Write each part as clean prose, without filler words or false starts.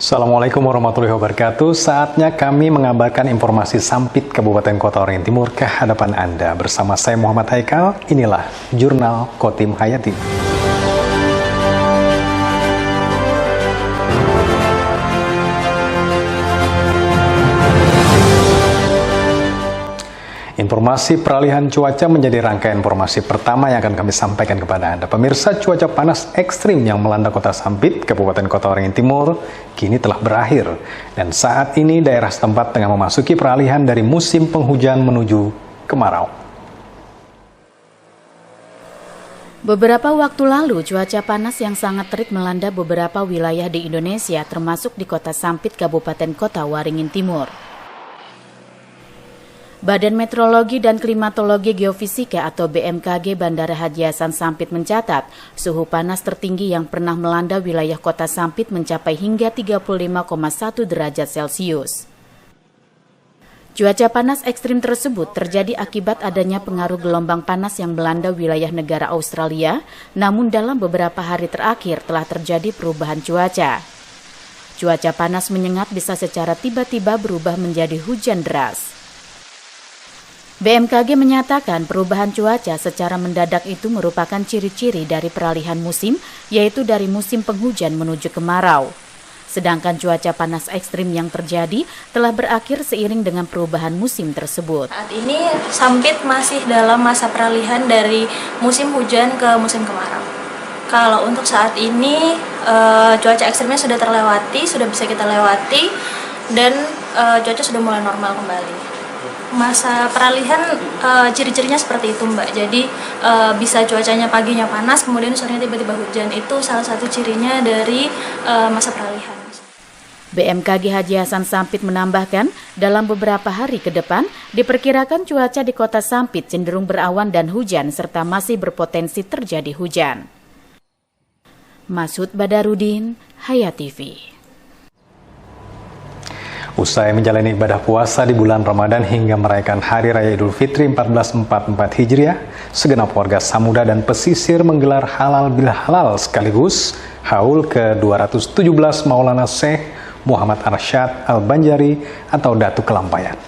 Assalamualaikum warahmatullahi wabarakatuh. Saatnya kami mengabarkan informasi Sampit Kabupaten Kota Waringin Timur ke hadapan Anda. Bersama saya Muhammad Haikal, inilah Jurnal Kotim Hayati. Informasi peralihan cuaca menjadi rangkaian informasi pertama yang akan kami sampaikan kepada Anda. Pemirsa, cuaca panas ekstrim yang melanda kota Sampit, Kabupaten Kota Waringin Timur, kini telah berakhir. Dan saat ini daerah setempat tengah memasuki peralihan dari musim penghujan menuju kemarau. Beberapa waktu lalu, cuaca panas yang sangat terik melanda beberapa wilayah di Indonesia, termasuk di kota Sampit, Kabupaten Kota Waringin Timur. Badan Meteorologi dan Klimatologi Geofisika atau BMKG Bandara Haji Hasan Sampit mencatat, suhu panas tertinggi yang pernah melanda wilayah kota Sampit mencapai hingga 35,1 derajat Celcius. Cuaca panas ekstrim tersebut terjadi akibat adanya pengaruh gelombang panas yang melanda wilayah negara Australia, namun dalam beberapa hari terakhir telah terjadi perubahan cuaca. Cuaca panas menyengat bisa secara tiba-tiba berubah menjadi hujan deras. BMKG menyatakan perubahan cuaca secara mendadak itu merupakan ciri-ciri dari peralihan musim, yaitu dari musim penghujan menuju kemarau. Sedangkan cuaca panas ekstrim yang terjadi telah berakhir seiring dengan perubahan musim tersebut. Saat ini Sampit masih dalam masa peralihan dari musim hujan ke musim kemarau. Kalau untuk saat ini cuaca ekstrimnya sudah terlewati, sudah bisa kita lewati, dan cuaca sudah mulai normal kembali. Masa peralihan ciri-cirinya seperti itu, Mbak. Jadi bisa cuacanya paginya panas, kemudian sorenya tiba-tiba hujan. Itu salah satu cirinya dari masa peralihan. BMKG Haji Hasan Sampit menambahkan, dalam beberapa hari ke depan, diperkirakan cuaca di kota Sampit cenderung berawan dan hujan, serta masih berpotensi terjadi hujan. Masud Badarudin, Hayati TV. Usai menjalani ibadah puasa di bulan Ramadan hingga merayakan Hari Raya Idul Fitri 1444 Hijriah, segenap warga Samuda dan Pesisir menggelar halal bil halal sekaligus haul ke-217 Maulana Syekh Muhammad Arsyad Al-Banjari atau Datu Kelampayan.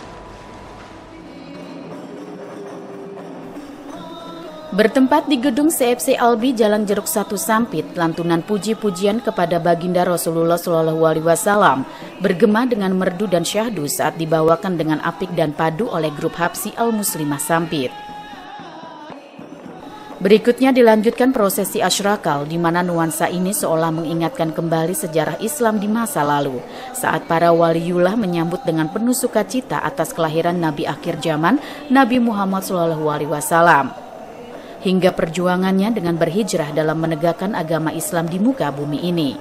Bertempat di gedung CFC Albi Jalan Jeruk 1 Sampit, lantunan puji-pujian kepada Baginda Rasulullah SAW bergema dengan merdu dan syahdu saat dibawakan dengan apik dan padu oleh grup Hapsi Al-Muslimah Sampit. Berikutnya dilanjutkan prosesi Asyrakal, di mana nuansa ini seolah mengingatkan kembali sejarah Islam di masa lalu, saat para waliullah menyambut dengan penuh sukacita atas kelahiran Nabi akhir zaman, Nabi Muhammad SAW. Hingga perjuangannya dengan berhijrah dalam menegakkan agama Islam di muka bumi ini.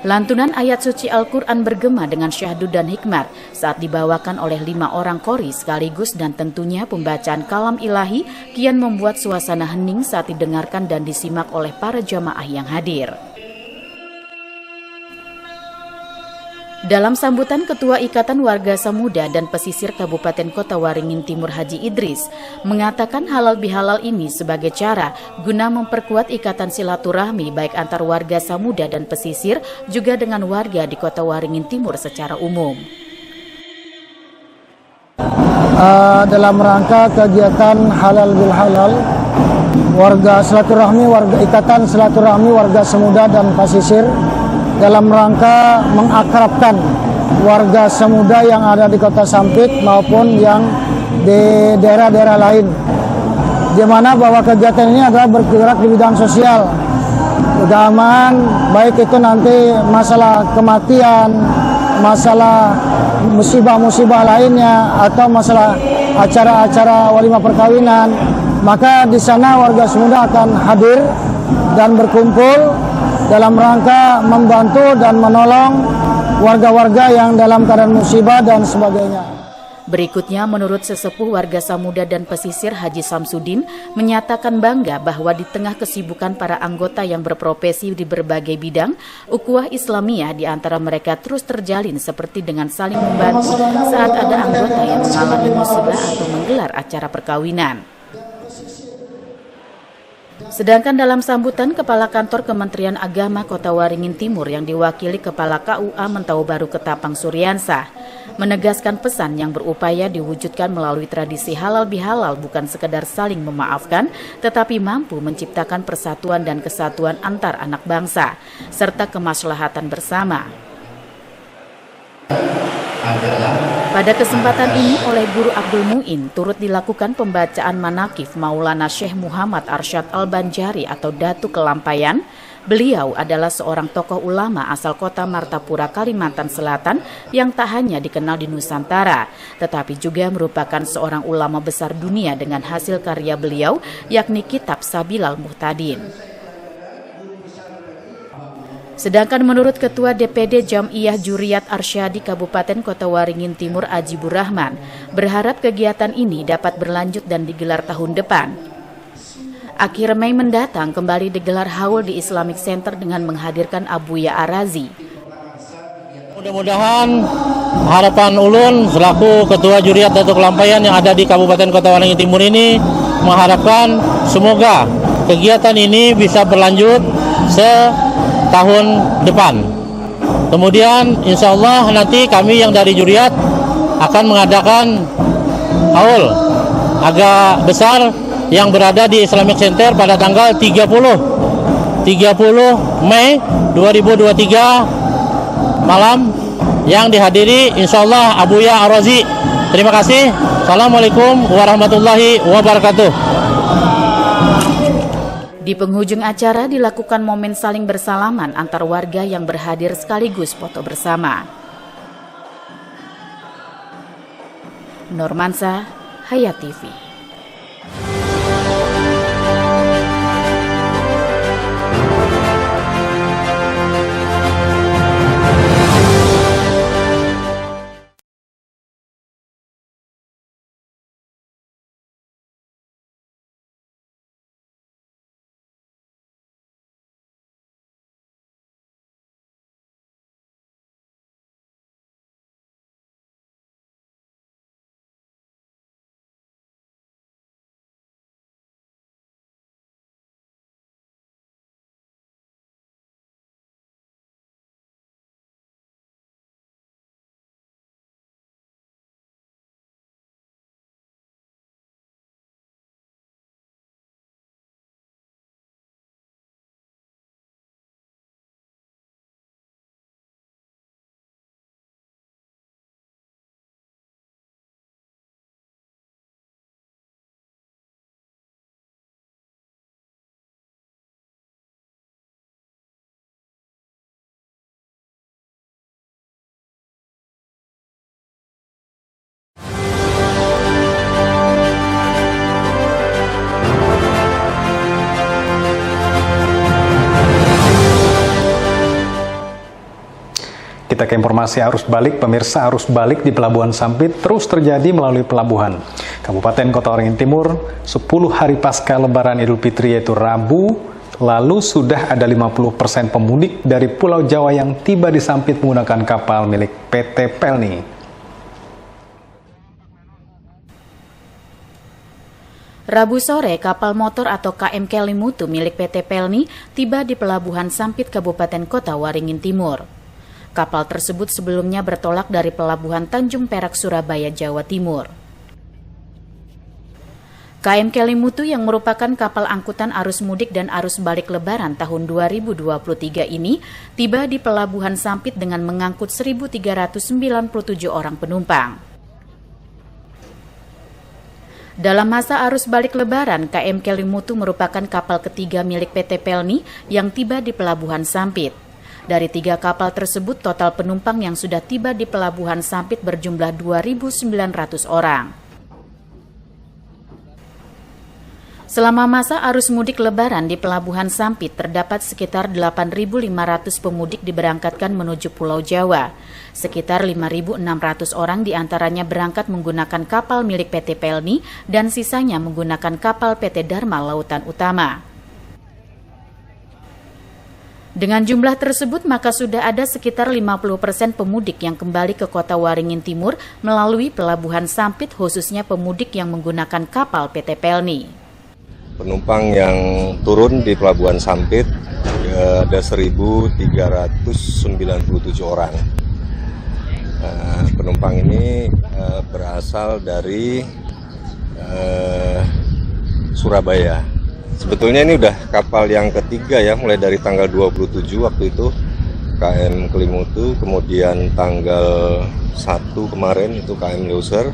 Lantunan ayat suci Al-Quran bergema dengan syahdu dan hikmat saat dibawakan oleh 5 orang qori sekaligus, dan tentunya pembacaan kalam ilahi kian membuat suasana hening saat didengarkan dan disimak oleh para jamaah yang hadir. Dalam sambutan, Ketua Ikatan Warga Samuda dan Pesisir Kabupaten Kota Waringin Timur Haji Idris mengatakan halal bihalal ini sebagai cara guna memperkuat ikatan silaturahmi baik antar warga Samuda dan Pesisir juga dengan warga di Kota Waringin Timur secara umum. Dalam rangka kegiatan halal bil halal, warga silaturahmi, warga ikatan silaturahmi warga Samuda dan Pesisir dalam rangka mengakrabkan warga Samuda yang ada di kota Sampit maupun yang di daerah-daerah lain, di mana bahwa kegiatan ini adalah bergerak di bidang sosial, keagamaan, baik itu nanti masalah kematian, masalah musibah-musibah lainnya, atau masalah acara-acara walimah perkawinan. Maka di sana warga Samuda akan hadir dan berkumpul dalam rangka membantu dan menolong warga-warga yang dalam keadaan musibah dan sebagainya. Berikutnya, menurut sesepuh warga Samuda dan Pesisir Haji Samsudin, menyatakan bangga bahwa di tengah kesibukan para anggota yang berprofesi di berbagai bidang, ukhuwah Islamiyah di antara mereka terus terjalin seperti dengan saling membantu saat ada anggota yang mengalami musibah atau menggelar acara perkawinan. Sedangkan dalam sambutan, Kepala Kantor Kementerian Agama Kota Waringin Timur yang diwakili Kepala KUA Mentau Baru Ketapang Suryansah menegaskan pesan yang berupaya diwujudkan melalui tradisi halal bihalal bukan sekedar saling memaafkan, tetapi mampu menciptakan persatuan dan kesatuan antar anak bangsa, serta kemaslahatan bersama. Pada kesempatan ini oleh Guru Abdul Muin turut dilakukan pembacaan manakif Maulana Syekh Muhammad Arsyad Al-Banjari atau Datu Kelampayan. Beliau adalah seorang tokoh ulama asal kota Martapura, Kalimantan Selatan yang tak hanya dikenal di Nusantara, tetapi juga merupakan seorang ulama besar dunia dengan hasil karya beliau, yakni Kitab Sabilal Muhtadin. Sedangkan menurut Ketua DPD Jam'iyah Juriyat Arsyadi Kabupaten Kota Waringin Timur Ajibur Rahman, berharap kegiatan ini dapat berlanjut dan digelar tahun depan. Akhir Mei mendatang kembali digelar haul di Islamic Center dengan menghadirkan Abuya Arazi. Mudah-mudahan harapan ulun selaku Ketua Juriyat Datu Kelampayan yang ada di Kabupaten Kota Waringin Timur ini mengharapkan semoga kegiatan ini bisa berlanjut tahun depan. Kemudian insya Allah nanti kami yang dari Juriyat akan mengadakan haul agak besar yang berada di Islamic Center pada tanggal 30 Mei 2023 malam yang dihadiri insya Allah Abuya Arazi. Terima kasih. Assalamualaikum warahmatullahi wabarakatuh. Di penghujung acara dilakukan momen saling bersalaman antar warga yang berhadir sekaligus foto bersama. Normansa, Hayat TV. Kita ke informasi arus balik. Pemirsa, arus balik di Pelabuhan Sampit terus terjadi melalui pelabuhan Kabupaten Kota Waringin Timur 10 hari pasca Lebaran Idul Fitri yaitu Rabu lalu sudah ada 50% pemudik dari Pulau Jawa yang tiba di Sampit menggunakan kapal milik PT Pelni. Rabu sore, kapal motor atau KM Kelimutu milik PT Pelni tiba di Pelabuhan Sampit Kabupaten Kota Waringin Timur. Kapal tersebut sebelumnya bertolak dari Pelabuhan Tanjung Perak, Surabaya, Jawa Timur. KM Kelimutu yang merupakan kapal angkutan arus mudik dan arus balik Lebaran tahun 2023 ini tiba di Pelabuhan Sampit dengan mengangkut 1.397 orang penumpang. Dalam masa arus balik Lebaran, KM Kelimutu merupakan kapal ketiga milik PT Pelni yang tiba di Pelabuhan Sampit. Dari 3 kapal tersebut, total penumpang yang sudah tiba di Pelabuhan Sampit berjumlah 2.900 orang. Selama masa arus mudik Lebaran di Pelabuhan Sampit, terdapat sekitar 8.500 pemudik diberangkatkan menuju Pulau Jawa. Sekitar 5.600 orang diantaranya berangkat menggunakan kapal milik PT Pelni dan sisanya menggunakan kapal PT Dharma Lautan Utama. Dengan jumlah tersebut, maka sudah ada sekitar 50% pemudik yang kembali ke Kota Waringin Timur melalui Pelabuhan Sampit, khususnya pemudik yang menggunakan kapal PT Pelni. penumpang yang turun di Pelabuhan Sampit ada 1.397 orang. Penumpang ini berasal dari Surabaya. Sebetulnya ini udah kapal yang ketiga ya, mulai dari tanggal 27 waktu itu KM Kelimutu, kemudian tanggal 1 kemarin itu KM Loser,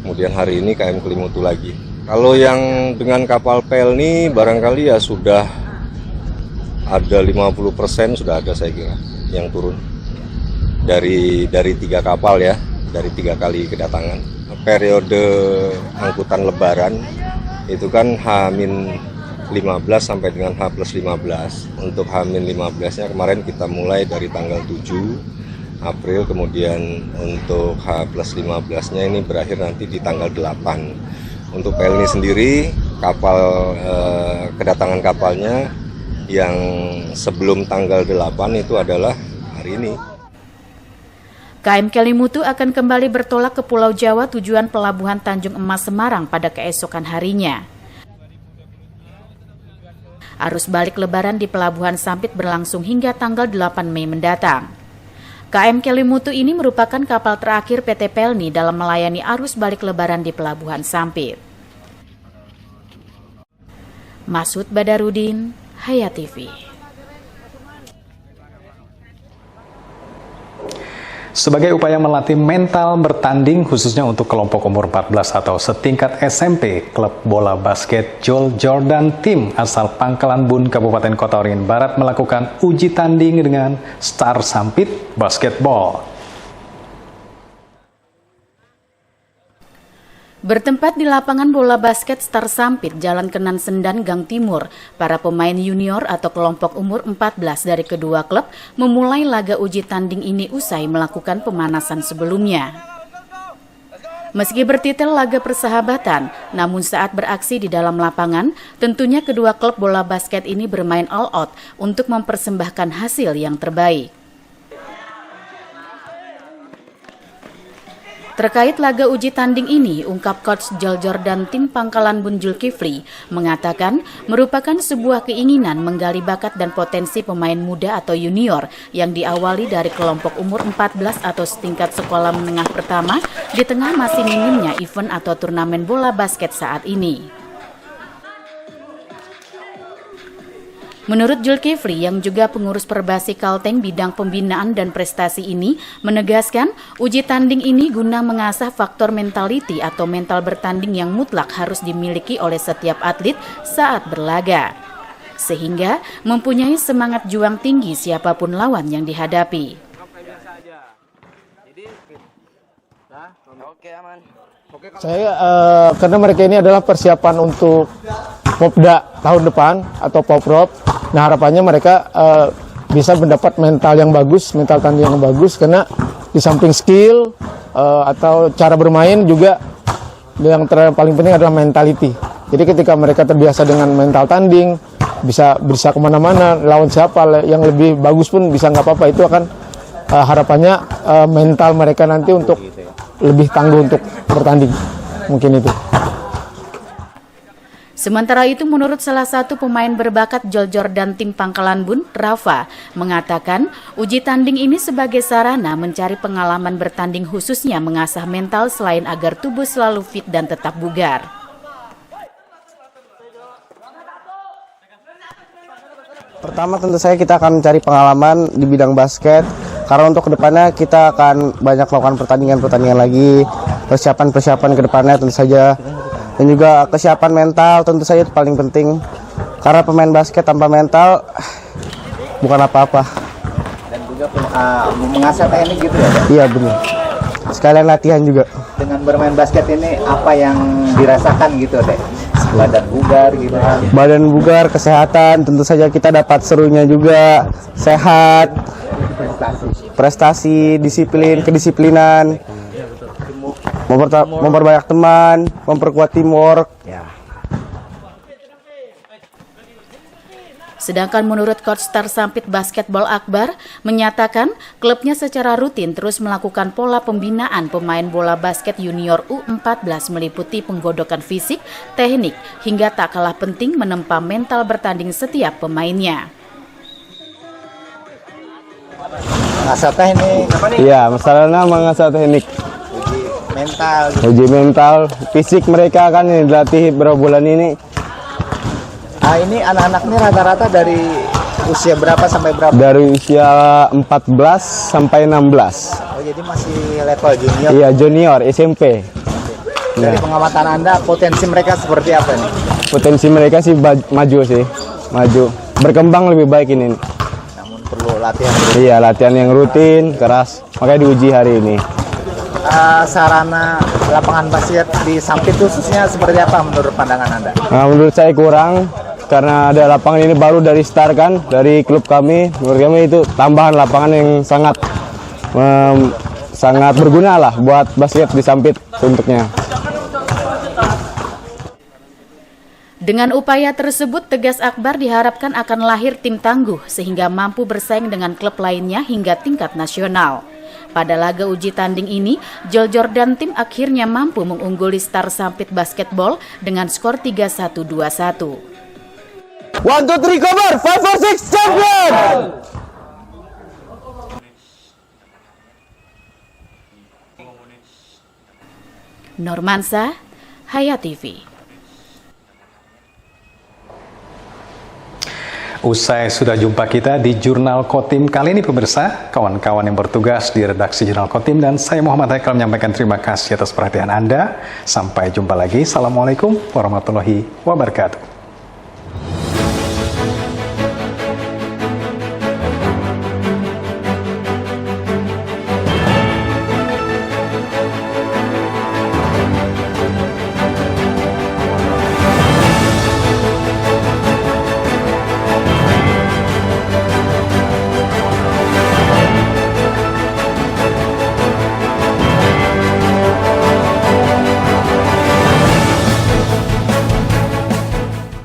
kemudian hari ini KM Kelimutu lagi. Kalau yang dengan kapal Pelni barangkali ya sudah ada 50% sudah ada saya kira yang turun dari 3 kapal ya, dari 3 kali kedatangan. Periode angkutan Lebaran itu kan H-15 sampai dengan H+15. Untuk H-15-nya kemarin kita mulai dari tanggal 7 April, kemudian untuk H+15-nya ini berakhir nanti di tanggal 8. Untuk Pelni sendiri, kapal kedatangan kapalnya yang sebelum tanggal 8 itu adalah hari ini. KM Kelimutu akan kembali bertolak ke Pulau Jawa tujuan Pelabuhan Tanjung Emas Semarang pada keesokan harinya. Arus balik Lebaran di Pelabuhan Sampit berlangsung hingga tanggal 8 Mei mendatang. KM Kelimutu ini merupakan kapal terakhir PT Pelni dalam melayani arus balik Lebaran di Pelabuhan Sampit. Masud Badarudin, Hayat TV. Sebagai upaya melatih mental bertanding khususnya untuk kelompok umur 14 atau setingkat SMP, klub bola basket Jol Jordan Team asal Pangkalan Bun, Kabupaten Kota Waringin Barat melakukan uji tanding dengan Star Sampit Basketball. Bertempat di lapangan bola basket Star Sampit, Jalan Kenan Sendan, Gang Timur, para pemain junior atau kelompok umur 14 dari kedua klub memulai laga uji tanding ini usai melakukan pemanasan sebelumnya. Meski bertitel laga persahabatan, namun saat beraksi di dalam lapangan, tentunya kedua klub bola basket ini bermain all out untuk mempersembahkan hasil yang terbaik. Terkait laga uji tanding ini, ungkap Coach Jol Jordan Tim Pangkalan Bun Zulkifli mengatakan merupakan sebuah keinginan menggali bakat dan potensi pemain muda atau junior yang diawali dari kelompok umur 14 atau setingkat sekolah menengah pertama di tengah masih minimnya event atau turnamen bola basket saat ini. Menurut Zulkifli yang juga pengurus Perbasi Kalteng bidang pembinaan dan prestasi ini menegaskan uji tanding ini guna mengasah faktor mentality atau mental bertanding yang mutlak harus dimiliki oleh setiap atlet saat berlaga. Sehingga mempunyai semangat juang tinggi siapapun lawan yang dihadapi. Saya karena mereka ini adalah persiapan untuk Popda tahun depan atau Poprov. Nah harapannya mereka bisa mendapat mental yang bagus, mental tanding yang bagus karena di samping skill atau cara bermain juga yang paling penting adalah mentality. Jadi ketika mereka terbiasa dengan mental tanding, bisa kemana-mana, lawan siapa yang lebih bagus pun bisa nggak apa-apa. Itu akan harapannya mental mereka nanti untuk lebih tangguh untuk bertanding, mungkin itu. Sementara itu menurut salah satu pemain berbakat Jol Jordan Tim Pangkalan Bun, Rafa, mengatakan uji tanding ini sebagai sarana mencari pengalaman bertanding khususnya mengasah mental selain agar tubuh selalu fit dan tetap bugar. Pertama tentu saja kita akan mencari pengalaman di bidang basket, karena untuk kedepannya kita akan banyak melakukan pertandingan lagi, persiapan ke depannya tentu saja. Dan juga kesiapan mental tentu saja itu paling penting, karena pemain basket tanpa mental bukan apa-apa. Dan juga mengasah teknik gitu ya? Iya benar, sekalian latihan juga. Dengan bermain basket ini apa yang dirasakan gitu deh? Badan bugar gitu? Badan bugar, kesehatan, tentu saja kita dapat serunya juga, sehat, prestasi, disiplin, kedisiplinan. Memperbanyak teman, memperkuat teamwork. Ya. Sedangkan menurut coach Star Sampit Basketball Akbar menyatakan klubnya secara rutin terus melakukan pola pembinaan pemain bola basket junior U14 meliputi penggodokan fisik, teknik, hingga tak kalah penting menempa mental bertanding setiap pemainnya. Mengasah teknik, Iya, masalahnya mengasah teknik, uji mental. uji mental, fisik mereka kan yang dilatih beberapa bulan ini. Ini anak-anak ini rata-rata dari usia berapa sampai berapa? Dari usia 14 sampai 16. Oh, jadi masih level junior. Iya, junior SMP. Dari pengamatan Anda, potensi mereka seperti apa nih? Potensi mereka sih maju sih, maju. Berkembang lebih baik ini. Namun perlu latihan. Iya, latihan yang rutin, keras. Makanya diuji hari ini. Sarana lapangan basket di Sampit khususnya seperti apa menurut pandangan Anda? Nah, menurut saya kurang karena ada lapangan ini baru dari Star kan, dari klub kami. Menurut kami itu tambahan lapangan yang sangat sangat berguna lah buat basket di Sampit untuknya. Dengan upaya tersebut, tegas Akbar diharapkan akan lahir tim tangguh sehingga mampu bersaing dengan klub lainnya hingga tingkat nasional. Pada laga uji tanding ini, Jol Jordan tim akhirnya mampu mengungguli Star Sampit Basketball dengan skor 31-21. 1, 2, 3, cover! 5, 4, 6, champion! Normansa, Hayat TV. Usai sudah jumpa kita di Jurnal Kotim kali ini pemirsa, kawan-kawan yang bertugas di redaksi Jurnal Kotim dan saya Muhammad Haikal menyampaikan terima kasih atas perhatian Anda. Sampai jumpa lagi. Assalamualaikum warahmatullahi wabarakatuh.